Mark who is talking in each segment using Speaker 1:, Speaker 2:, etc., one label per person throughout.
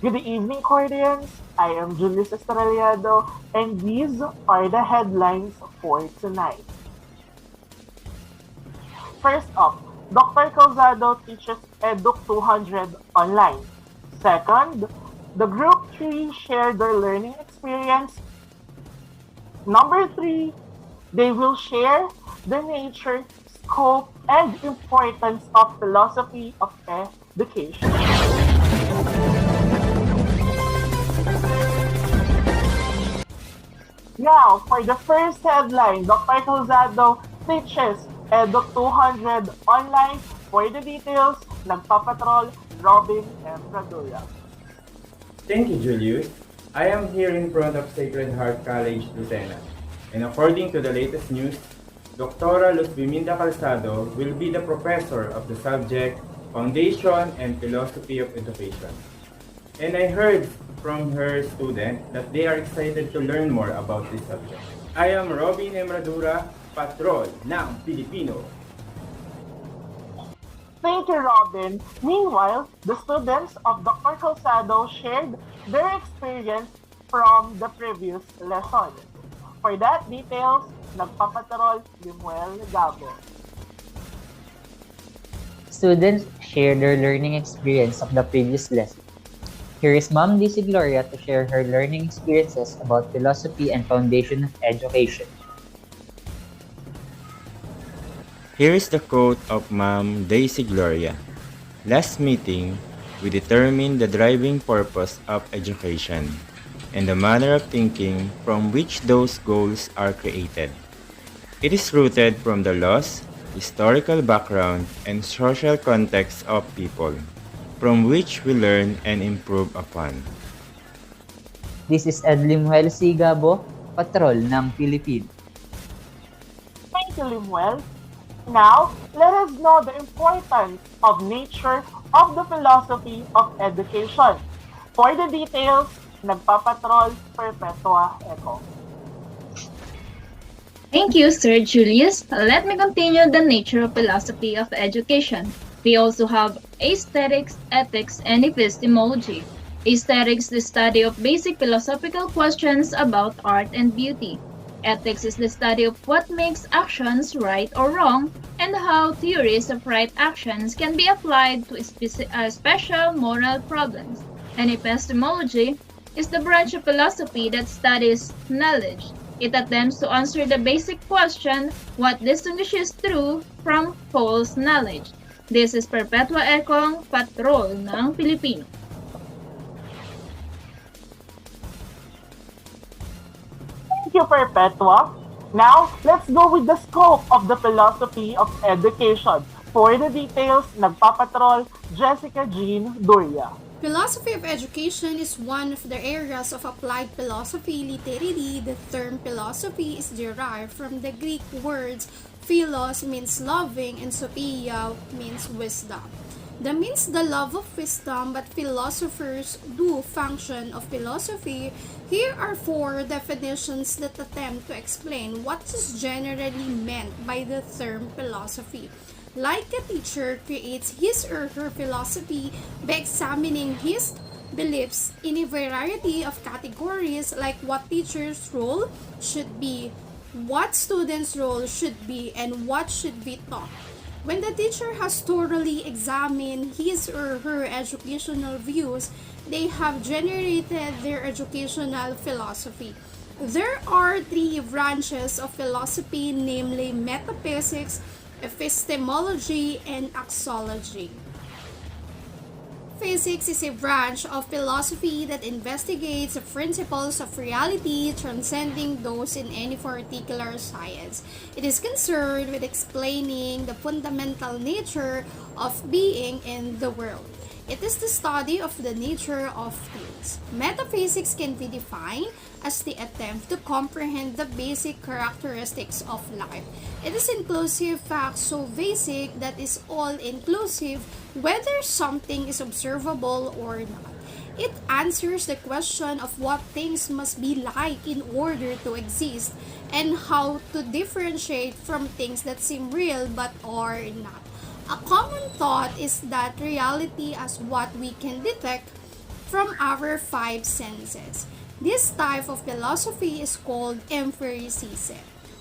Speaker 1: Good evening, Cordians. I am Julius Estrellado, and these are the headlines for tonight. First up, Dr. Calzado teaches Educ 200 online. Second, the Group 3 share their learning experience. Number 3, they will share the nature, scope, and importance of philosophy of education. Now, for the first headline, Dr. Calzado teaches Educ 200 online. For the details, nagpapatrol Robin M. Radula.
Speaker 2: Thank you, Julius. I am here in front of Sacred Heart College, Lucena. And according to the latest news, Dr. Luz Biminda Calzado will be the professor of the subject Foundation and Philosophy of Education. And I heard from her student that they are excited to learn more about this subject. I am Robin Emradura, patrol ng Pilipino.
Speaker 1: Thank you, Robin. Meanwhile, the students of Dr. Calzado shared their experience from the previous lesson. For that details, nagpapatrol Limuel Gabo.
Speaker 3: Students share their learning experience of the previous lesson. Here is Ma'am DC Gloria to share her learning experiences about philosophy and foundation of education.
Speaker 2: Here is the quote of Ma'am Daisy Gloria. Last meeting, we determined the driving purpose of education and the manner of thinking from which those goals are created. It is rooted from the laws, historical background, and social context of people, from which we learn and improve upon.
Speaker 3: This is Edlimuel C. Gabo, patrol ng Pilipino.
Speaker 1: Thank you, Limuel. Now, let us know the importance of nature of the philosophy of education. For the details, nagpapatrol Perpetua Eco.
Speaker 4: Thank you, Sir Julius. Let me continue the nature of philosophy of education. We also have aesthetics, ethics, and epistemology. Aesthetics is the study of basic philosophical questions about art and beauty. Ethics is the study of what makes actions right or wrong and how theories of right actions can be applied to special moral problems. And epistemology is the branch of philosophy that studies knowledge. It attempts to answer the basic question, what distinguishes true from false knowledge. This is Perpetua Ekong, patrol ng Pilipino.
Speaker 1: Thank you, Perpetua. Now, let's go with the scope of the philosophy of education. For the details, nagpapatrol Jessica Jean Duria.
Speaker 5: Philosophy of education is one of the areas of applied philosophy. Literally, the term philosophy is derived from the Greek words philos means loving and sophia means wisdom. That means the love of wisdom, but philosophers do function of philosophy. Here are four definitions that attempt to explain what is generally meant by the term philosophy. Like a teacher creates his or her philosophy by examining his beliefs in a variety of categories, like what teacher's role should be, what student's role should be, and what should be taught. When the teacher has thoroughly examined his or her educational views, they have generated their educational philosophy. There are three branches of philosophy, namely metaphysics, epistemology, and axiology. Physics is a branch of philosophy that investigates the principles of reality transcending those in any particular science. It is concerned with explaining the fundamental nature of being in the world. It is the study of the nature of things. Metaphysics can be defined as the attempt to comprehend the basic characteristics of life. It is inclusive fact so basic that is all-inclusive whether something is observable or not. It answers the question of what things must be like in order to exist and how to differentiate from things that seem real but are not. A common thought is that reality as what we can detect from our five senses. This type of philosophy is called empiricism,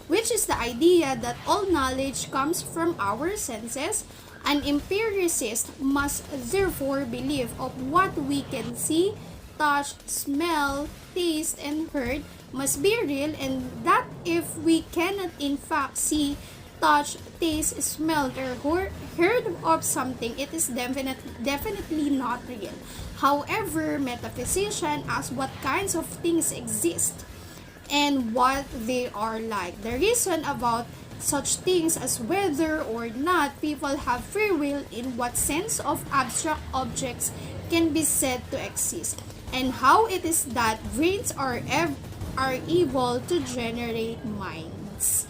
Speaker 5: which is the idea that all knowledge comes from our senses. An empiricist must therefore believe of what we can see, touch, smell, taste, and heard must be real, and that if we cannot in fact see, touch, taste, smell, or heard of something, it is definitely not real. However, metaphysicians ask what kinds of things exist and what they are like. The reason about such things as whether or not people have free will, in what sense of abstract objects can be said to exist, and how it is that brains are able to generate minds.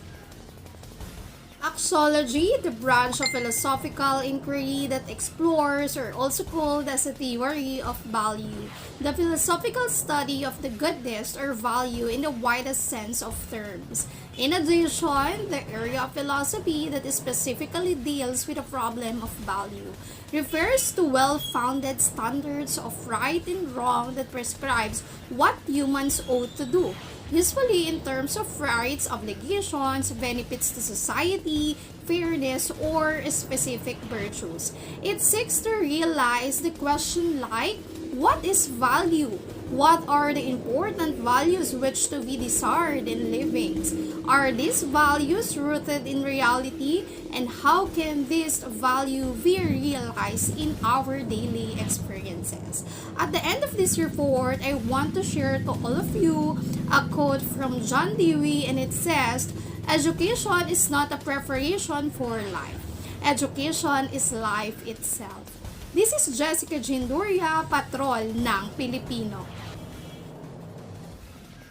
Speaker 5: Axiology, the branch of philosophical inquiry that explores, or also called as a theory of value, the philosophical study of the goodness or value in the widest sense of terms. In addition, the area of philosophy that specifically deals with the problem of value refers to well-founded standards of right and wrong that prescribes what humans ought to do, usually in terms of rights, obligations, benefits to society, fairness, or specific virtues. It seeks to realize the question like, what is value? What are the important values which to be desired in livings? Are these values rooted in reality? And how can this value be realized in our daily experiences? At the end of this report, I want to share to all of you a quote from John Dewey, and it says, "Education is not a preparation for life. Education is life itself." This is Jessica Jinduria, Patrol ng Pilipino.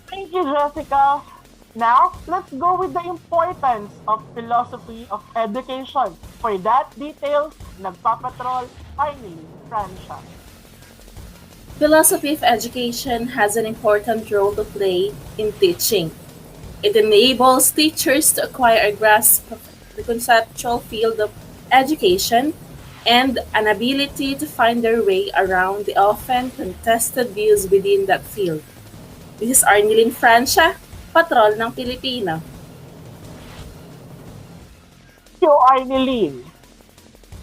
Speaker 1: Thank you, Jessica. Now, let's go with the importance of philosophy of education. For that details, nagpapatrol Arnelin Francia.
Speaker 6: Philosophy of education has an important role to play in teaching. It enables teachers to acquire a grasp of the conceptual field of education and an ability to find their way around the often contested views within that field. This is Arnelin Francia, Patrol ng Pilipino.
Speaker 1: Thank you, Arnelin.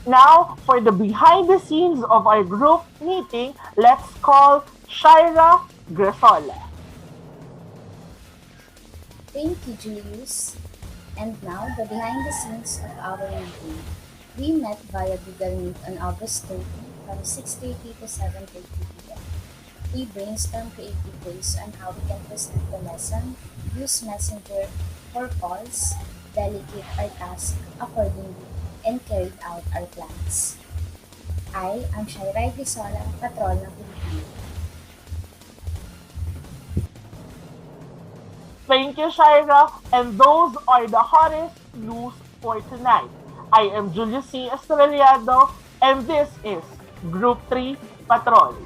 Speaker 1: Now, for the behind the scenes of our group meeting, let's call Shaira Gresola.
Speaker 7: Thank you, Julius. And now, the behind the scenes of our meeting. We met via Google Meet on August 30 from 6:30 to 7:30 p.m. We brainstormed creative ways on how we can present the lesson, use Messenger for calls, delegate our tasks accordingly, and carried out our plans. I am Shaira Gisola, Patrol ng Pilipino.
Speaker 1: Thank you, Shaira. And those are the hottest news for tonight. I am Julius C. Estrellado, and this is Group 3 Patrol.